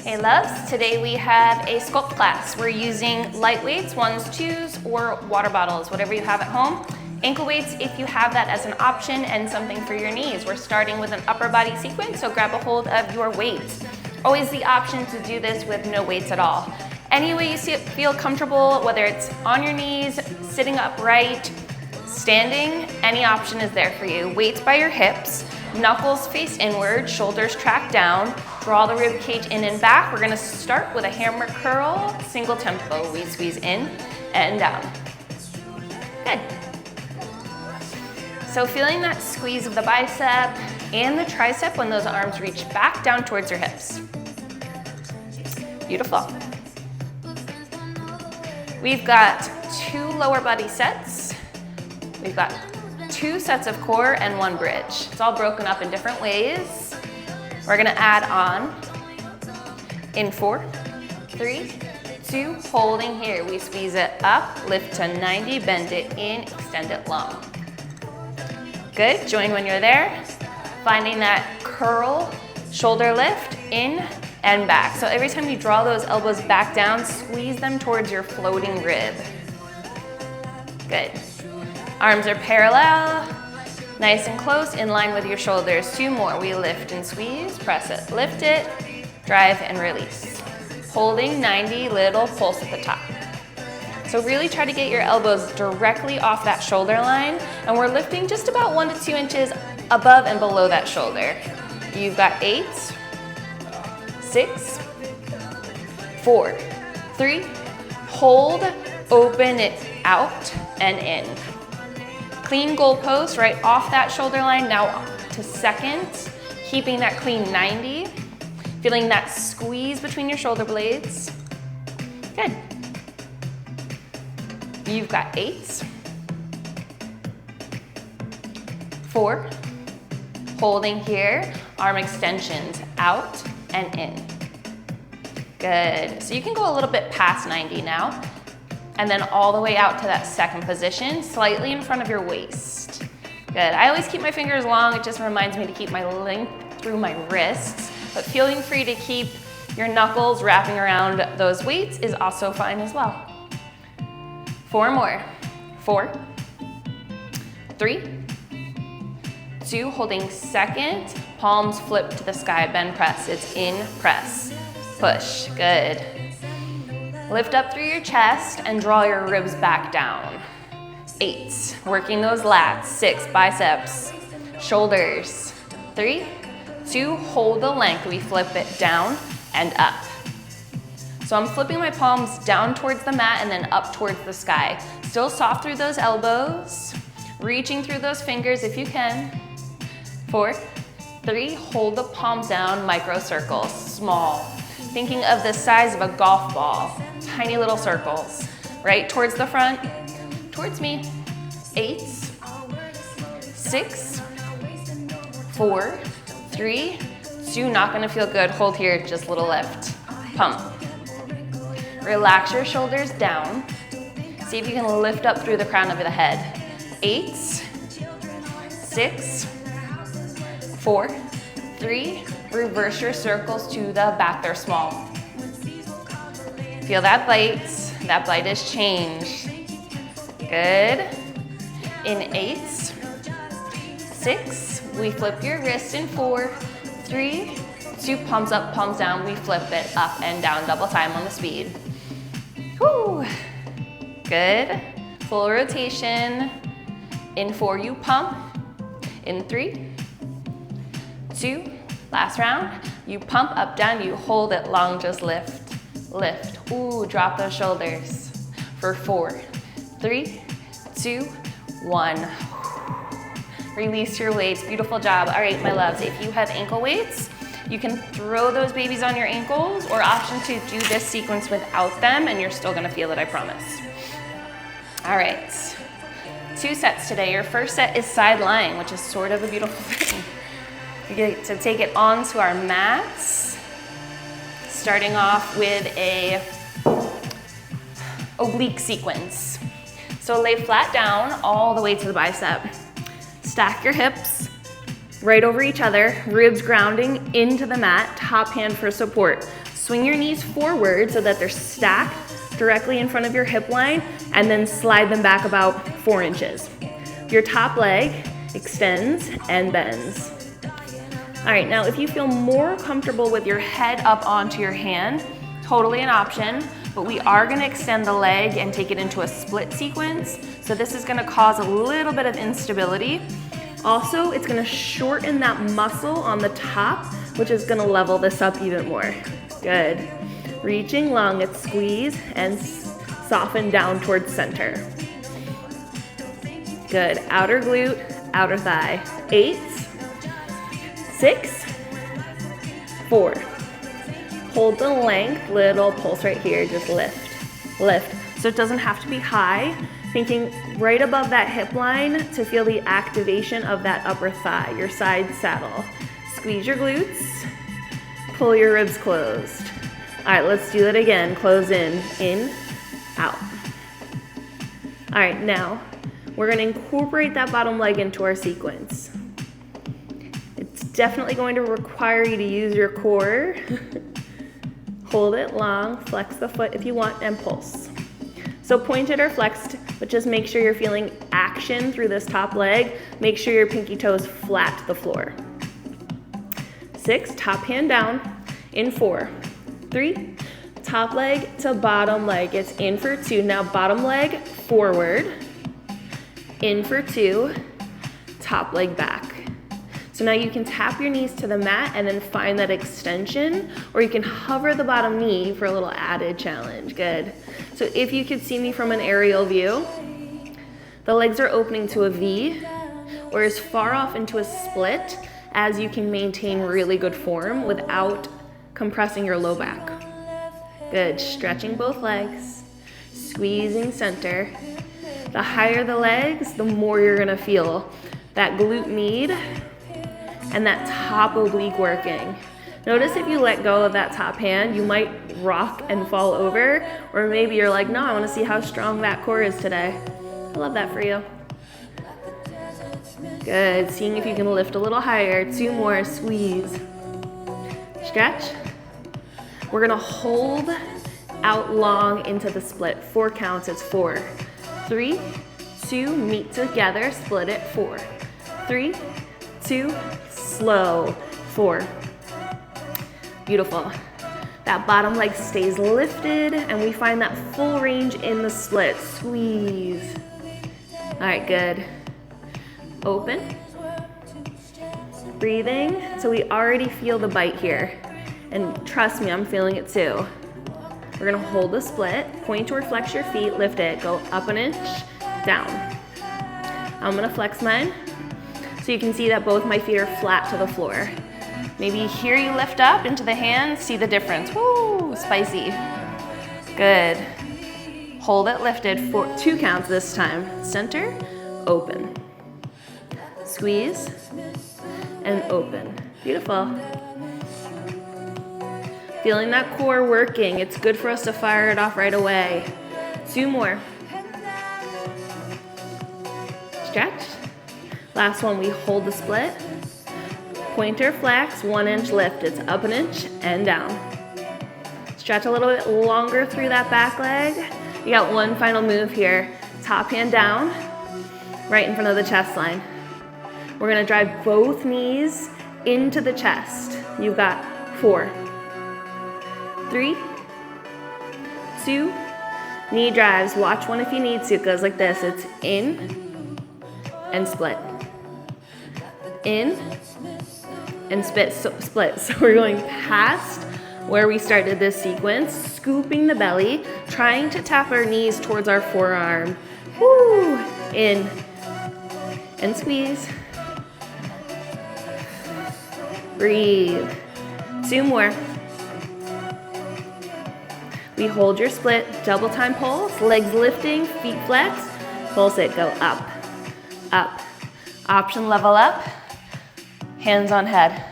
Hey loves, today we have a SCULPT class. We're using light weights, 1s, 2s, or water bottles, whatever you have at home. Ankle weights if you have that as an option, and something for your knees. We're starting with an upper body sequence, so grab a hold of your weights. Always the option to do this with no weights at all. Any way you feel comfortable, whether it's on your knees, sitting upright, standing, any option is there for you. Weights by your hips, knuckles face inward, shoulders track down, draw the rib cage in and back. We're gonna start with a hammer curl, single tempo. We squeeze in and down. Good. So feeling that squeeze of the bicep and the tricep when those arms reach back down towards your hips. Beautiful. We've got 2 lower body sets. We've got 2 sets of core and 1 bridge. It's all broken up in different ways. We're gonna add on in 4, 3, 2, holding here. We squeeze it up, lift to 90, bend it in, extend it long. Good, join when you're there. Finding that curl, shoulder lift, in and back. So every time you draw those elbows back down, squeeze them towards your floating rib. Good. Arms are parallel, nice and close, in line with your shoulders. 2 more. We lift and squeeze, press it, lift it, drive and release. Holding 90, little pulse at the top. So really try to get your elbows directly off that shoulder line, and we're lifting just about 1 to 2 inches above and below that shoulder. You've got 8, 6, 4, 3, hold, open it out and in. Clean goalpost right off that shoulder line, now to second, keeping that clean 90, feeling that squeeze between your shoulder blades. Good. You've got 8, 4, holding here, arm extensions out and in. Good. So you can go a little bit past 90 now, and then all the way out to that second position, slightly in front of your waist. Good. I always keep my fingers long. It just reminds me to keep my length through my wrists, but feeling free to keep your knuckles wrapping around those weights is also fine as well. 4 more. 4, 3, 2, holding second, palms flip to the sky, bend, press. It's in, press, push. Good. Lift up through your chest and draw your ribs back down. 8, working those lats. 6, biceps, shoulders. 3, 2, hold the length. We flip it down and up. So I'm flipping my palms down towards the mat and then up towards the sky. Still soft through those elbows, reaching through those fingers if you can. 4, 3, hold the palms down, micro circles, small. Thinking of the size of a golf ball, tiny little circles, right towards the front, towards me. 8, 6, 4, 3, 2, not gonna feel good. Hold here, just a little lift. Pump. Relax your shoulders down. See if you can lift up through the crown of the head. 8, 6, 4, 3, reverse your circles to the back. They're small. Feel that bite. That bite is change. Good. In 8, 6, we flip your wrist in 4, 3, 2, palms up, palms down. We flip it up and down, double time on the speed. Whew. Good. Full rotation. In 4, you pump. In 3, 2, last round. You pump up, down, you hold it long, just lift, lift. Ooh, drop those shoulders. For 4, 3, 2, 1. Release your weights, beautiful job. All right, my loves, if you have ankle weights, you can throw those babies on your ankles, or option to do this sequence without them, and you're still gonna feel it, I promise. All right, 2 sets today. Your first set is side lying, which is sort of a beautiful thing. We get to take it onto our mats, starting off with a oblique sequence. So lay flat down all the way to the bicep. Stack your hips right over each other, ribs grounding into the mat, top hand for support. Swing your knees forward so that they're stacked directly in front of your hip line, and then slide them back about 4 inches. Your top leg extends and bends. All right, now if you feel more comfortable with your head up onto your hand, totally an option, but we are gonna extend the leg and take it into a split sequence. So this is gonna cause a little bit of instability. Also, it's gonna shorten that muscle on the top, which is gonna level this up even more. Good. Reaching long, it's squeeze and soften down towards center. Good. Outer glute, outer thigh. 8, 6, 4. Hold the length, little pulse right here, just lift, lift. So it doesn't have to be high, thinking right above that hip line to feel the activation of that upper thigh, your side saddle. Squeeze your glutes, pull your ribs closed. All right, let's do it again. Close in, out. All right, now we're gonna incorporate that bottom leg into our sequence. It's definitely going to require you to use your core. Hold it long, flex the foot if you want, and pulse. So pointed or flexed, but just make sure you're feeling action through this top leg. Make sure your pinky toes flat to the floor. 6, top hand down, in 4, 3, top leg to bottom leg. It's in for 2. Now bottom leg forward, in for 2, top leg back. So now you can tap your knees to the mat and then find that extension, or you can hover the bottom knee for a little added challenge. Good. So if you could see me from an aerial view, the legs are opening to a V or as far off into a split as you can maintain really good form without compressing your low back. Good. Stretching both legs, squeezing center. The higher the legs, the more you're gonna feel that glute med and that top oblique working. Notice if you let go of that top hand, you might rock and fall over, or maybe you're like, no, I wanna see how strong that core is today. I love that for you. Good, seeing if you can lift a little higher. 2 more, squeeze. Stretch. We're gonna hold out long into the split. 4 counts, it's 4. 3, 2, meet together, split it, 4. 3, 2, slow, 4. Beautiful. That bottom leg stays lifted and we find that full range in the split. Squeeze. All right, good. Open. Breathing. So we already feel the bite here. And trust me, I'm feeling it too. We're gonna hold the split, point or flex your feet, lift it, go up an inch, down. I'm gonna flex mine. So you can see that both my feet are flat to the floor. Maybe here you lift up into the hands, see the difference. Woo, spicy. Good. Hold it lifted for 2 counts this time. Center, open. Squeeze, and open. Beautiful. Feeling that core working. It's good for us to fire it off right away. 2 more. Stretch. Last one, we hold the split. Pointer flex, 1 inch lift. It's up an inch and down. Stretch a little bit longer through that back leg. You got 1 final move here. Top hand down, right in front of the chest line. We're gonna drive both knees into the chest. You've got 4, 3, 2, knee drives. Watch one if you need to. It goes like this. It's in and split. In and split. So we're going past where we started this sequence, scooping the belly, trying to tap our knees towards our forearm. Woo! In and squeeze. Breathe. 2 more. We hold your split, double time pulse, legs lifting, feet flex, pulse it, go up, up. Option level up, hands on head.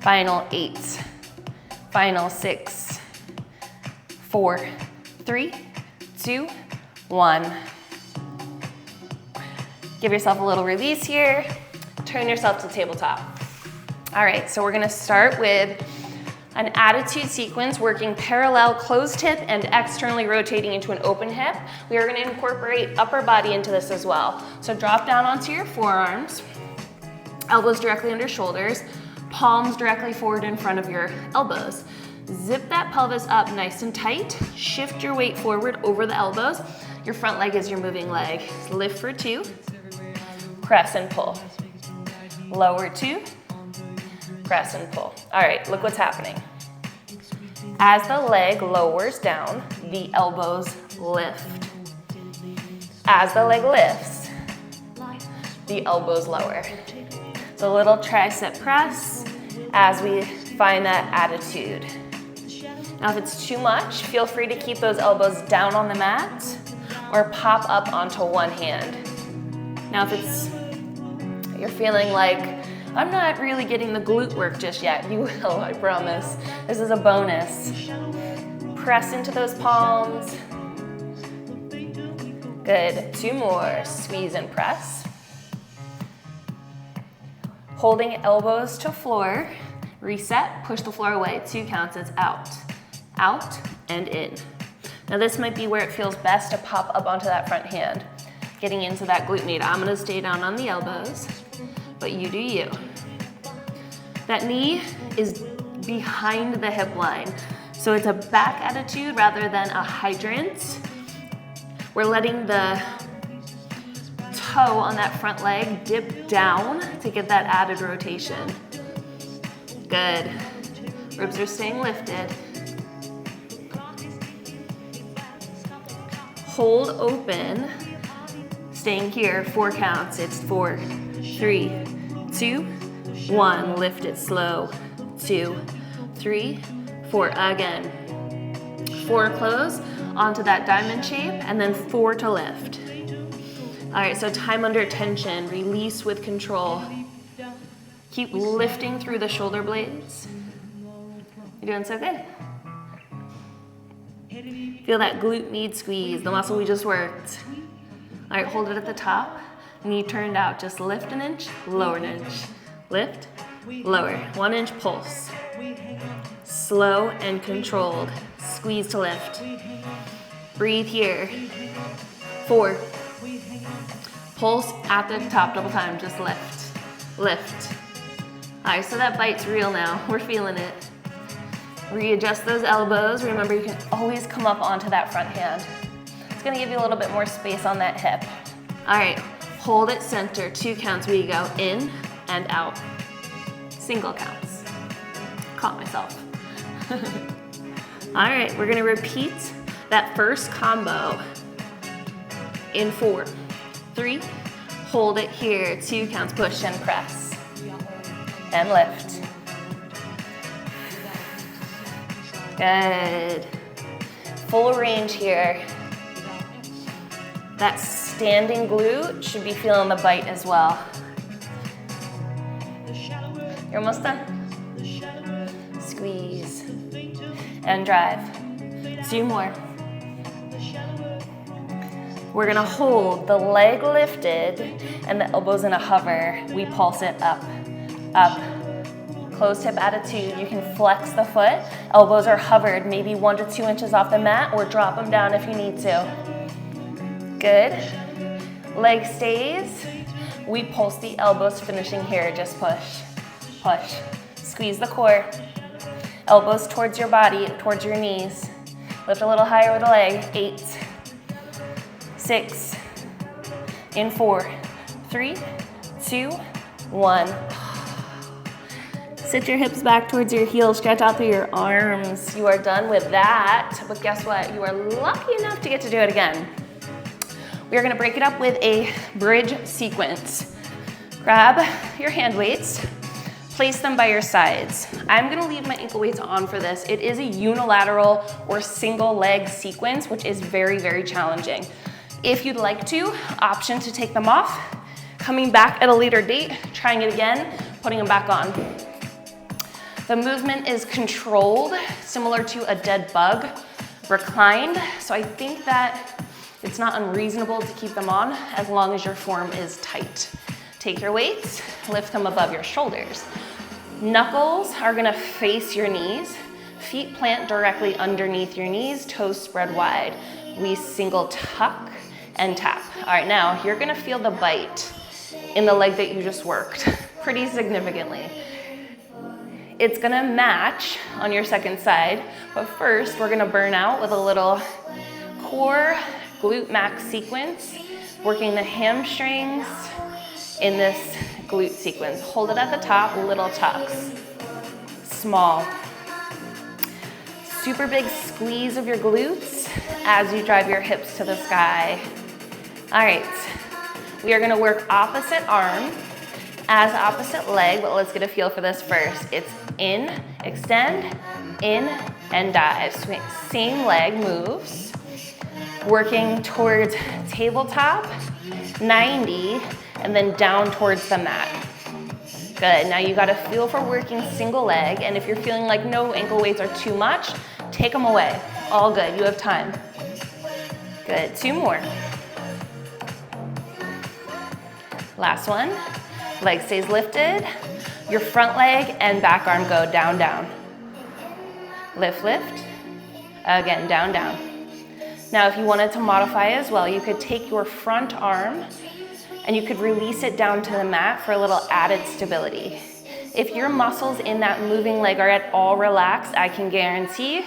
Final 8, final 6, 4, 3, 2, 1. Give yourself a little release here. Turn yourself to tabletop. All right, so we're gonna start with An attitude sequence working parallel closed hip and externally rotating into an open hip. We are going to incorporate upper body into this as well. So drop down onto your forearms, elbows directly under shoulders, palms directly forward in front of your elbows. Zip that pelvis up nice and tight. Shift your weight forward over the elbows. Your front leg is your moving leg. Lift for 2. Press and pull. Lower 2. Press and pull. All right, look what's happening. As the leg lowers down, the elbows lift. As the leg lifts, the elbows lower. So a little tricep press as we find that attitude. Now if it's too much, feel free to keep those elbows down on the mat or pop up onto one hand. Now if you're feeling like, I'm not really getting the glute work just yet, you will, I promise. This is a bonus. Press into those palms. Good, 2 more, squeeze and press. Holding elbows to floor, reset, push the floor away, 2 counts, it's out, out and in. Now this might be where it feels best to pop up onto that front hand, getting into that glute med. I'm gonna stay down on the elbows, but you do you. That knee is behind the hip line, so it's a back attitude rather than a hydrant. We're letting the toe on that front leg dip down to get that added rotation. Good. Ribs are staying lifted. Hold open, staying here, 4 counts. It's 4, 3, 2, 1. Lift it slow. 2, 3, 4. Again. 4 close onto that diamond shape, and then 4 to lift. All right, so time under tension, release with control. Keep lifting through the shoulder blades. You're doing so good. Feel that glute med squeeze, the muscle we just worked. All right, hold it at the top. Knee turned out, just lift an inch, lower an inch. Lift, lower, 1 inch pulse. Slow and controlled, squeeze to lift. Breathe here. 4. Pulse at the top, double time, just lift, lift. All right, so that bite's real now, we're feeling it. Readjust those elbows. Remember, you can always come up onto that front hand. It's gonna give you a little bit more space on that hip. All right, hold it center, 2 counts. We go in and out. Single counts. Caught myself. All right, we're gonna repeat that first combo in 4, 3, hold it here, 2 counts, push and press, and lift. Good. Full range here. That standing glute should be feeling the bite as well. You're almost done. Squeeze and drive. 2 more. We're gonna hold the leg lifted and the elbows in a hover. We pulse it up, up. Closed hip attitude. You can flex the foot. Elbows are hovered, maybe 1 to 2 inches off the mat, or drop them down if you need to. Good. Leg stays. We pulse the elbows, finishing here. Just push, push. Squeeze the core. Elbows towards your body, towards your knees. Lift a little higher with the leg. 8, 6, in 4, 3, 2, 1. Sit your hips back towards your heels, stretch out through your arms. You are done with that, but guess what? You are lucky enough to get to do it again. We are gonna break it up with a bridge sequence. Grab your hand weights, place them by your sides. I'm gonna leave my ankle weights on for this. It is a unilateral or single leg sequence, which is very, very challenging. If you'd like to, option to take them off, coming back at a later date, trying it again, putting them back on. The movement is controlled, similar to a dead bug, reclined. So I think that it's not unreasonable to keep them on as long as your form is tight. Take your weights, lift them above your shoulders. Knuckles are gonna face your knees. Feet plant directly underneath your knees, toes spread wide. We single tuck and tap. All right, now you're gonna feel the bite in the leg that you just worked pretty significantly. It's gonna match on your second side, but first we're gonna burn out with a little core glute max sequence, working the hamstrings in this glute sequence. Hold it at the top, little tucks, small. Super big squeeze of your glutes as you drive your hips to the sky. All right, we are gonna work opposite arm as opposite leg, but let's get a feel for this first. It's in, extend, in, and dive. Same leg moves. Working towards tabletop, 90, and then down towards the mat. Good, now you gotta feel for working single leg, and if you're feeling like no, ankle weights are too much, take them away. All good, you have time. Good, 2 more. Last one, leg stays lifted. Your front leg and back arm go down, down. Lift, lift. Again, down, down. Now, if you wanted to modify as well, you could take your front arm and you could release it down to the mat for a little added stability. If your muscles in that moving leg are at all relaxed, I can guarantee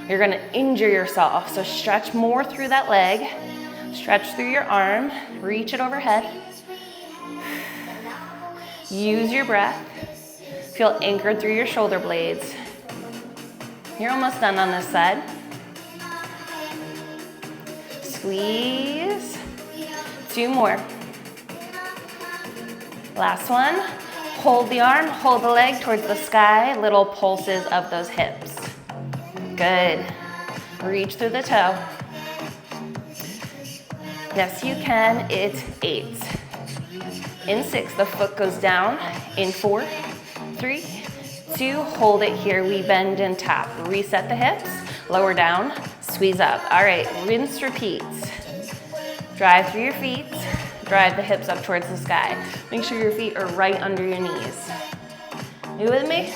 you're gonna injure yourself. So stretch more through that leg, stretch through your arm, reach it overhead. Use your breath. Feel anchored through your shoulder blades. You're almost done on this side. Squeeze. 2 more. Last one. Hold the arm, hold the leg towards the sky, little pulses of those hips. Good. Reach through the toe. Yes, you can. It's 8. In 6, the foot goes down. In 4, 3, 2, hold it here. We bend and tap. Reset the hips, lower down, squeeze up. All right, rinse, repeat. Drive through your feet, drive the hips up towards the sky. Make sure your feet are right under your knees. You with me?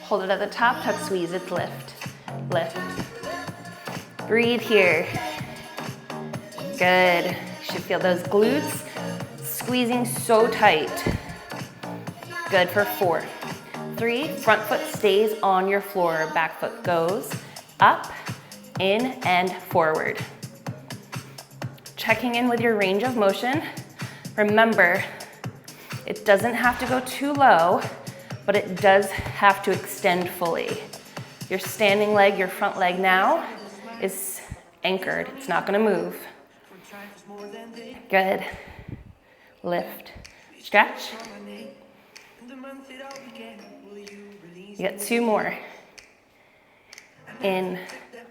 Hold it at the top, tuck, squeeze, it's lift, lift. Breathe here. Good. You should feel those glutes squeezing so tight. Good for 4, 3, front foot stays on your floor, back foot goes up, in, and forward. Checking in with your range of motion. Remember, it doesn't have to go too low, but it does have to extend fully. Your standing leg, your front leg now is anchored. It's not gonna move. Good. Lift, stretch. You got 2 more. In,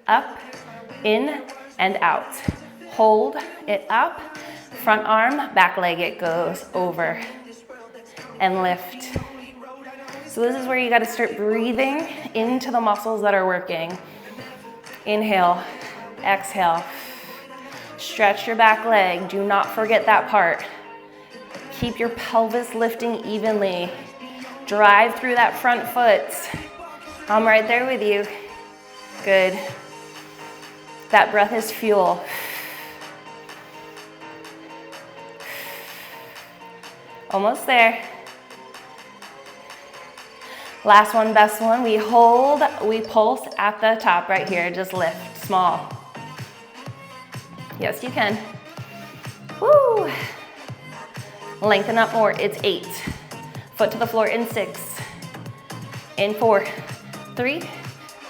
up, in, and out. Hold it up. Front arm, back leg, it goes over. And lift. So this is where you gotta start breathing into the muscles that are working. Inhale, exhale. Stretch your back leg. Do not forget that part. Keep your pelvis lifting evenly. Drive through that front foot. I'm right there with you. Good. That breath is fuel. Almost there. Last one, best one. We hold, we pulse at the top right here. Just lift, small. Yes, you can. Woo! Lengthen up more, it's 8. Foot to the floor in 6. In 4, 3,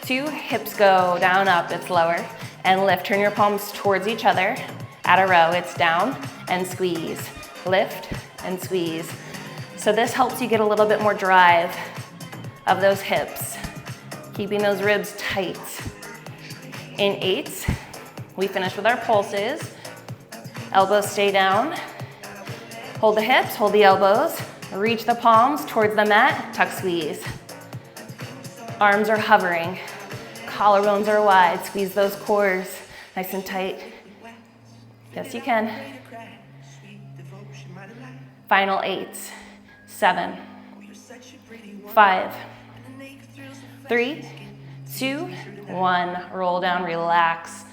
2, hips go down, up, it's lower. And lift, turn your palms towards each other. At a row, it's down and squeeze. Lift and squeeze. So this helps you get a little bit more drive of those hips, keeping those ribs tight. In 8, we finish with our pulses. Elbows stay down. Hold the hips, hold the elbows, reach the palms towards the mat, tuck, squeeze. Arms are hovering, collarbones are wide, squeeze those cores nice and tight. Yes, you can. Final 8, 7, 5, 3, 2, 1. Roll down, relax.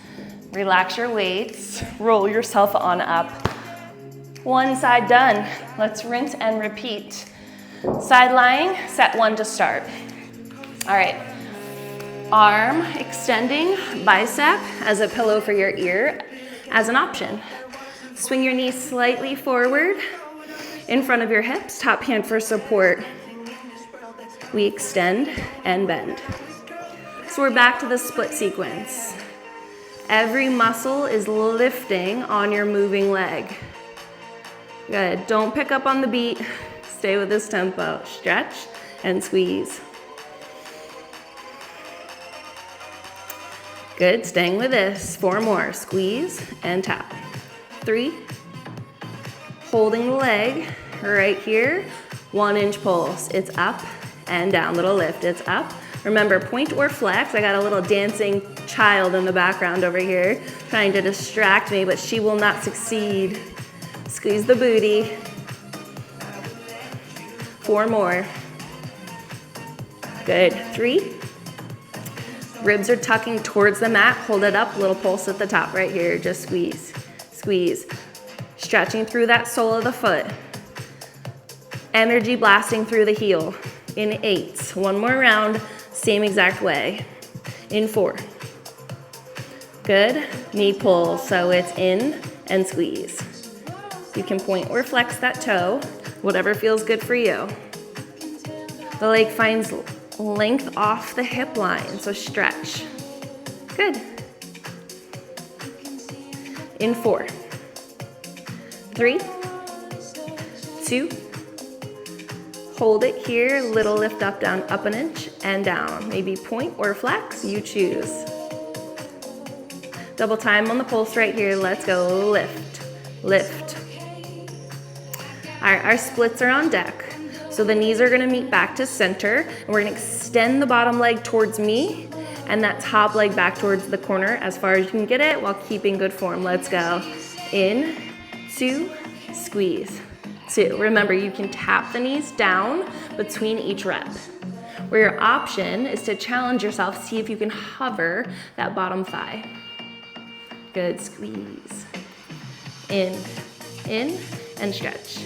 Relax your weights. Roll yourself on up. One side done. Let's rinse and repeat. Side lying, set 1 to start. All right. Arm extending, bicep as a pillow for your ear as an option. Swing your knees slightly forward in front of your hips, top hand for support. We extend and bend. So we're back to the split sequence. Every muscle is lifting on your moving leg. Good, don't pick up on the beat. Stay with this tempo. Stretch and squeeze. Good, staying with this. 4 more, squeeze and tap. 3, holding the leg right here. 1-inch pulse, it's up and down, little lift, it's up. Remember, point or flex. I got a little dancing child in the background over here trying to distract me, but she will not succeed. Squeeze the booty. 4 more. Good, 3. Ribs are tucking towards the mat. Hold it up, little pulse at the top right here. Just squeeze, squeeze. Stretching through that sole of the foot. Energy blasting through the heel. In 8, 1 more round, same exact way. In 4. Good, knee pull, so it's in and squeeze. You can point or flex that toe, whatever feels good for you. The leg finds length off the hip line, so stretch. Good. In 4, 3, 2, hold it here, little lift up, down, up 1 inch and down. Maybe point or flex, you choose. Double time on the pulse right here, let's go, lift, lift. All right, our splits are on deck. So the knees are gonna meet back to center, and we're gonna extend the bottom leg towards me, and that top leg back towards the corner as far as you can get it while keeping good form. Let's go. In, 2, squeeze, 2. Remember, you can tap the knees down between each rep. Where your option is to challenge yourself, see if you can hover that bottom thigh. Good, squeeze. In, and stretch.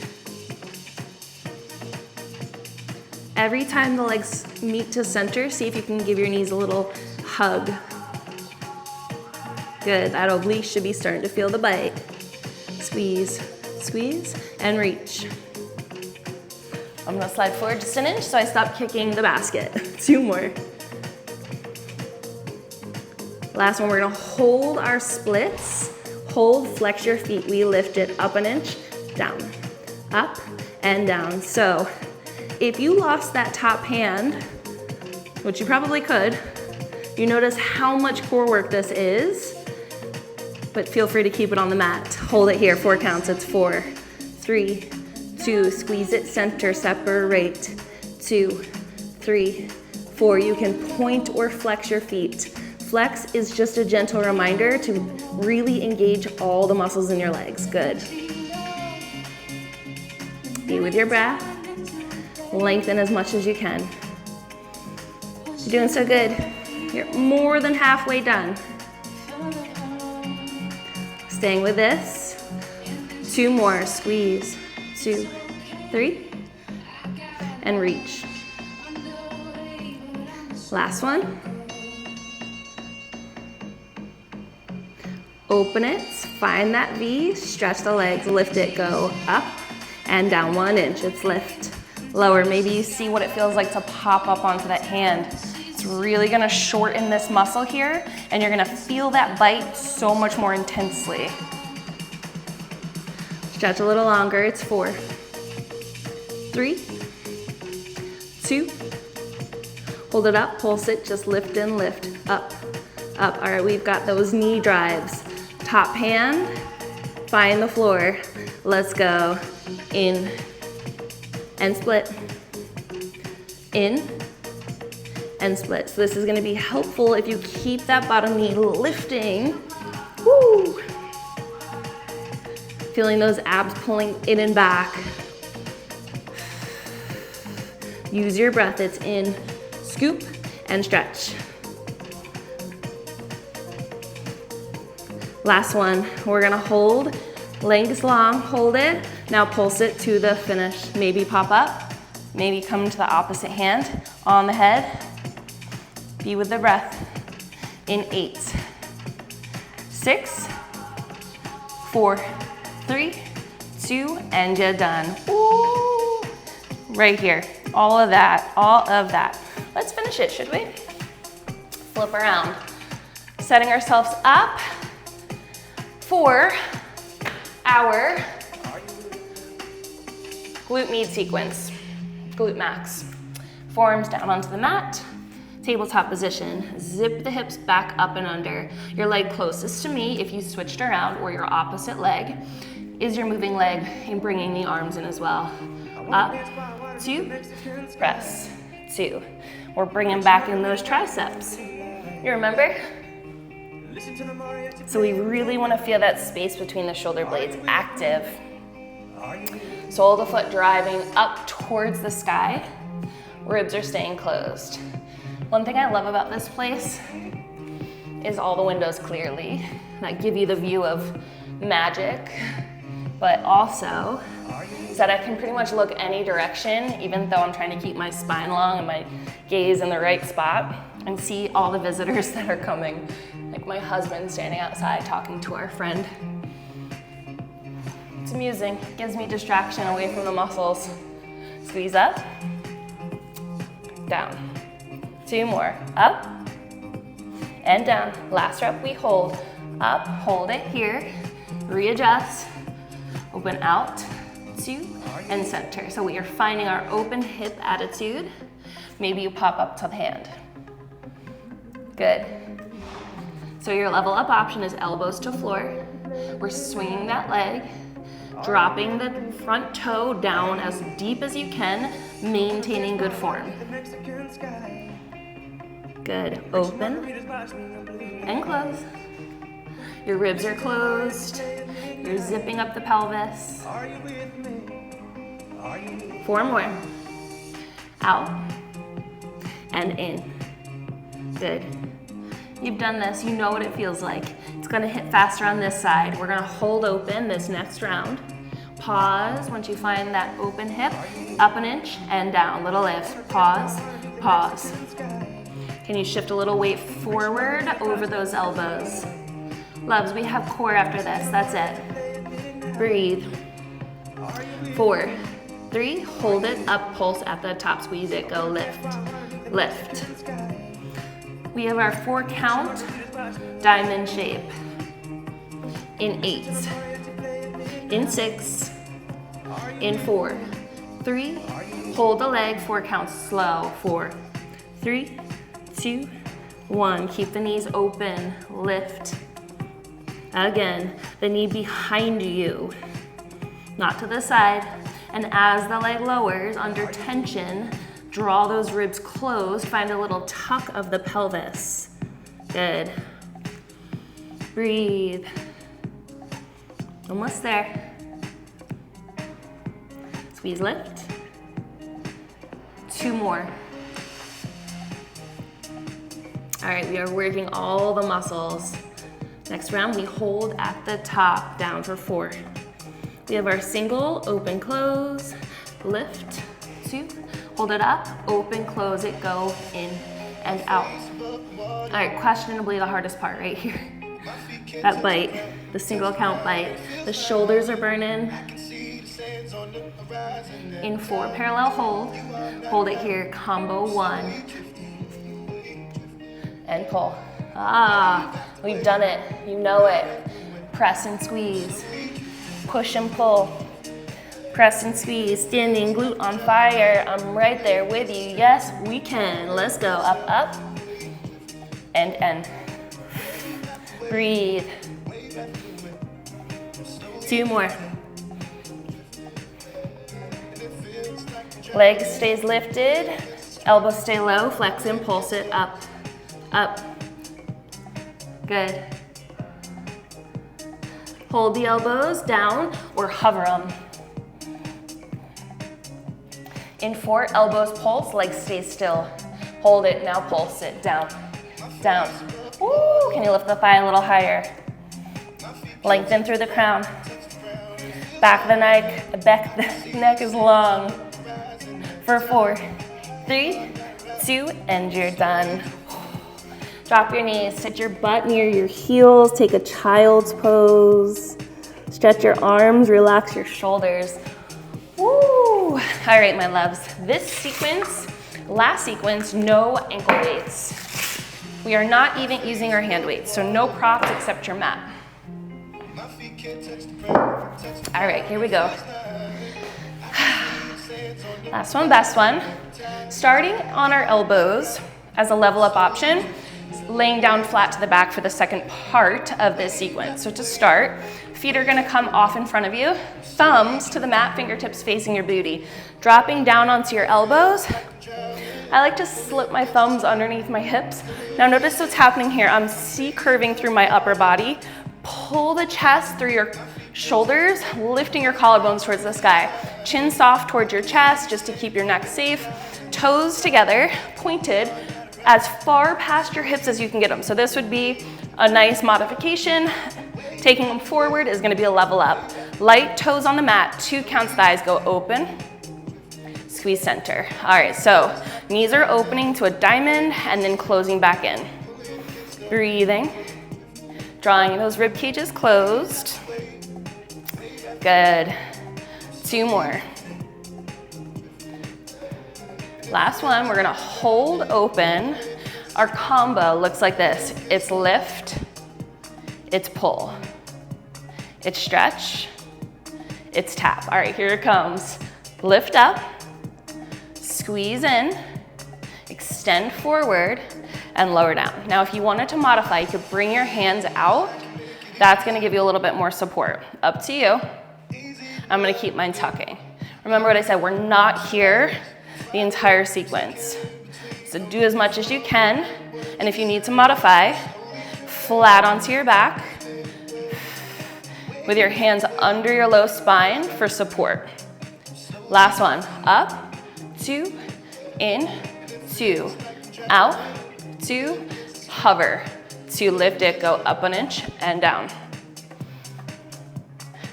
Every time the legs meet to center, see if you can give your knees a little hug. Good, that oblique should be starting to feel the bite. Squeeze, squeeze, and reach. I'm gonna slide forward just 1 inch so I stop kicking the basket. 2 more. Last one, we're gonna hold our splits. Hold, flex your feet. We lift it up 1 inch, down, up, and down. So, if you lost that top hand, which you probably could, you notice how much core work this is, but feel free to keep it on the mat. Hold it here, 4 counts, it's 4, 3, 2, squeeze it, center, separate, 2, 3, 4. You can point or flex your feet. Flex is just a gentle reminder to really engage all the muscles in your legs. Good. Be with your breath. Lengthen as much as you can. You're doing so good. You're more than halfway done. Staying with this. 2 more, squeeze. 2, 3, and reach. Last one. Open it, find that V, stretch the legs, lift it, go up and down 1 inch, it's lift. Lower, maybe you see what it feels like to pop up onto that hand. It's really gonna shorten this muscle here, and you're gonna feel that bite so much more intensely. Stretch a little longer, it's 4, 3, 2, hold it up, pulse it, just lift and lift, up, up. All right, we've got those knee drives. Top hand, find the floor. Let's go, in, and split, in, and split. So this is gonna be helpful if you keep that bottom knee lifting. Woo! Feeling those abs pulling in and back. Use your breath. It's in, scoop, and stretch. Last one, we're gonna hold, legs long, hold it. Now pulse it to the finish. Maybe pop up, maybe come to the opposite hand, on the head. Be with the breath. In 8, 6, 4, 3, 2, and you're done. Ooh. Right here, all of that, all of that. Let's finish it, should we? Flip around. Setting ourselves up for our glute med sequence, glute max. Forearms down onto the mat, tabletop position. Zip the hips back up and under. Your leg closest to me, if you switched around, or your opposite leg, is your moving leg, and bringing the arms in as well. Up, 2, press, 2. We're bringing back in those triceps. You remember? So we really want to feel that space between the shoulder blades active. Sole of the foot driving up towards the sky. Ribs are staying closed. One thing I love about this place is all the windows clearly that give you the view of magic, but also is that I can pretty much look any direction, even though I'm trying to keep my spine long and my gaze in the right spot, and see all the visitors that are coming. Like my husband standing outside talking to our friend. It's amusing, gives me distraction away from the muscles. Squeeze up, down. 2 more, up and down. Last rep, we hold. Up, hold it here, readjust, open out, 2, and center. So we are finding our open hip attitude. Maybe you pop up to the hand. Good. So your level up option is elbows to floor. We're swinging that leg, dropping the front toe down as deep as you can, maintaining good form. Good. Open and close. Your ribs are closed. You're zipping up the pelvis. 4 more. Out and in. Good. You've done this, you know what it feels like. It's gonna hit faster on this side. We're gonna hold open this next round. Pause once you find that open hip, up an inch and down, little lift. Pause, pause. Can you shift a little weight forward over those elbows? Loves, we have core after this, that's it. Breathe. 4, 3, hold it, up, pulse at the top, squeeze it, go, lift, lift. We have our 4 count diamond shape. In 8, in 6, in 4, 3, hold the leg, 4 counts, slow, 4, 3, 2, 1. Keep the knees open, lift. Again, the knee behind you, not to the side. And as the leg lowers under tension, draw those ribs closed, find a little tuck of the pelvis. Good. Breathe. Almost there. Squeeze, lift. 2 more. All right, we are working all the muscles. Next round, we hold at the top, down for 4. We have our single, open, close, lift, 2, hold it up, open, close it, go in and out. All right, questionably the hardest part right here. That bite, the single count bite. The shoulders are burning. In 4, parallel hold it here, combo 1. And pull. Ah, we've done it, you know it. Press and squeeze, push and pull. Press and squeeze, standing glute on fire. I'm right there with you. Yes, we can. Let's go. Up, up, and end. Breathe. 2 more. Leg stays lifted. Elbows stay low. Flex and pulse it up, up. Good. Hold the elbows down or hover them. In 4, elbows pulse, legs stay still. Hold it, now pulse it, down, down. Ooh, can you lift the thigh a little higher? Lengthen through the crown. Back of the neck is long. For 4, 3, 2, and you're done. Drop your knees, sit your butt near your heels, take a child's pose. Stretch your arms, relax your shoulders. Woo! All right, my loves. This sequence, last sequence, no ankle weights. We are not even using our hand weights, so no props except your mat. All right, here we go. Last one, best one. Starting on our elbows as a level up option, laying down flat to the back for the second part of this sequence. So to start, feet are gonna come off in front of you, thumbs to the mat, fingertips facing your booty. Dropping down onto your elbows. I like to slip my thumbs underneath my hips. Now notice what's happening here. I'm C-curving through my upper body. Pull the chest through your shoulders, lifting your collarbones towards the sky. Chin soft towards your chest just to keep your neck safe. Toes together, pointed as far past your hips as you can get them. So this would be a nice modification. Taking them forward is gonna be a level up. Light toes on the mat, 2 counts, thighs go open. Squeeze center. All right, so knees are opening to a diamond and then closing back in. Breathing, drawing those rib cages closed. Good. 2 more. Last one, we're gonna hold open. Our combo looks like this. It's lift, it's pull, it's stretch, it's tap. All right, here it comes. Lift up, squeeze in, extend forward, and lower down. Now, if you wanted to modify, you could bring your hands out. That's gonna give you a little bit more support. Up to you. I'm gonna keep mine tucking. Remember what I said, we're not here the entire sequence. So do as much as you can, and if you need to modify, flat onto your back with your hands under your low spine for support. Last one, up, 2, in, 2, out, 2, hover, 2, lift it, go up an inch and down.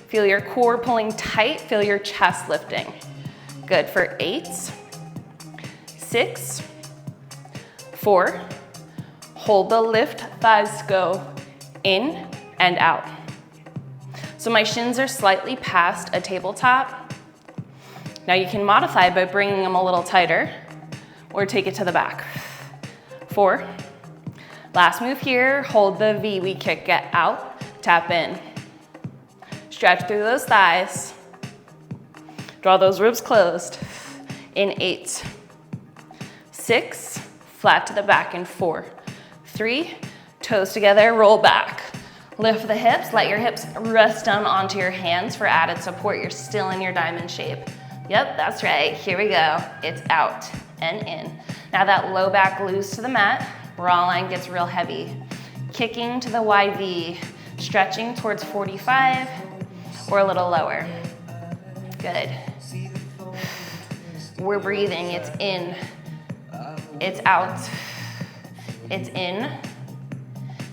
Feel your core pulling tight, feel your chest lifting. Good for 8, 6, 4, hold the lift, thighs go in and out. So my shins are slightly past a tabletop. Now you can modify by bringing them a little tighter or take it to the back. 4, last move here, hold the V, we kick, get out, tap in. Stretch through those thighs. Draw those ribs closed. In 8, 6, flat to the back in 4, 3, toes together, roll back. Lift the hips, let your hips rest down onto your hands for added support. You're still in your diamond shape. Yep, that's right, here we go. It's out and in. Now that low back loose to the mat, bra line gets real heavy. Kicking to the YV, stretching towards 45 or a little lower. Good. We're breathing, it's in, it's out, it's in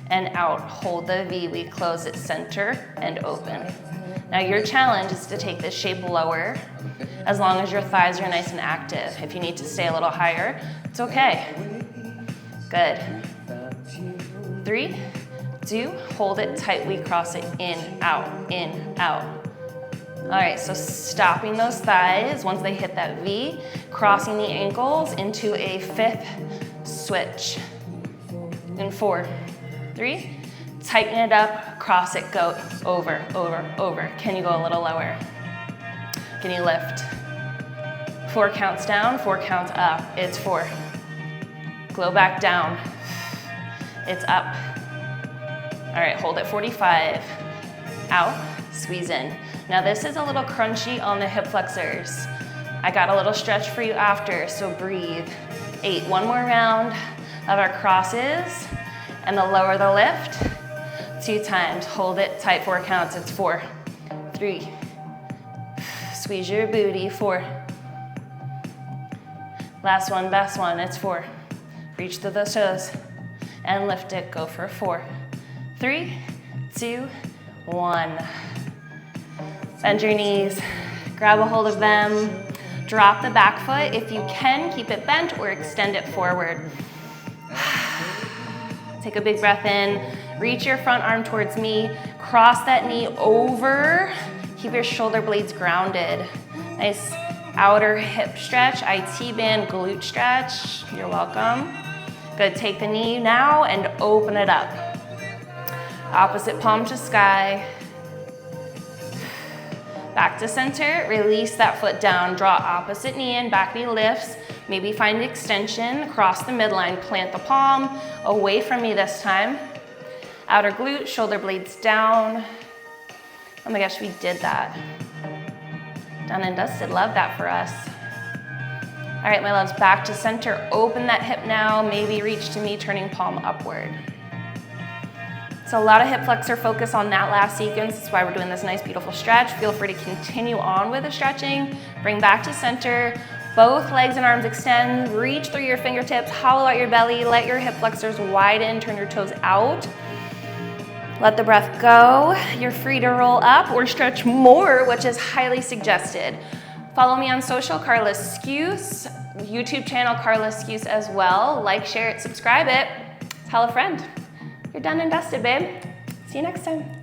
and out. Hold the V, we close it center and open. Now your challenge is to take this shape lower as long as your thighs are nice and active. If you need to stay a little higher, it's okay. Good. 3, 2, hold it tight, we cross it in, out, in, out. All right, so stopping those thighs once they hit that V, crossing the ankles into a 5th switch. In 4, 3, tighten it up, cross it, go over, over, over. Can you go a little lower? Can you lift? 4 counts down, 4 counts up. It's 4. Glow back down. It's up. All right, hold it 45. Out, squeeze in. Now this is a little crunchy on the hip flexors. I got a little stretch for you after, so breathe. 8, one more round of our crosses, and the lower the lift, 2 times. Hold it tight, 4 counts, it's 4, 3. Squeeze your booty, 4, Last one, best one. It's 4. Reach through those toes and lift it. Go for 4, 3, 2, 1. Bend your knees, grab a hold of them, drop the back foot. If you can, keep it bent or extend it forward. Take a big breath in, reach your front arm towards me, cross that knee over, keep your shoulder blades grounded. Nice outer hip stretch, IT band glute stretch. You're welcome. Good, take the knee now and open it up. Opposite palm to sky. Back to center, release that foot down, draw opposite knee in, back knee lifts, maybe find extension, across the midline, plant the palm, away from me this time. Outer glute, shoulder blades down. Oh my gosh, we did that. Done and dusted, love that for us. All right, my loves, back to center, open that hip now, maybe reach to me, turning palm upward. So a lot of hip flexor focus on that last sequence. That's why we're doing this nice, beautiful stretch. Feel free to continue on with the stretching. Bring back to center. Both legs and arms extend. Reach through your fingertips. Hollow out your belly. Let your hip flexors widen. Turn your toes out. Let the breath go. You're free to roll up or stretch more, which is highly suggested. Follow me on social, Carla Skeuse. YouTube channel, Carla Skeuse as well. Like, share it, subscribe it. Tell a friend. You're done and dusted, babe. See you next time.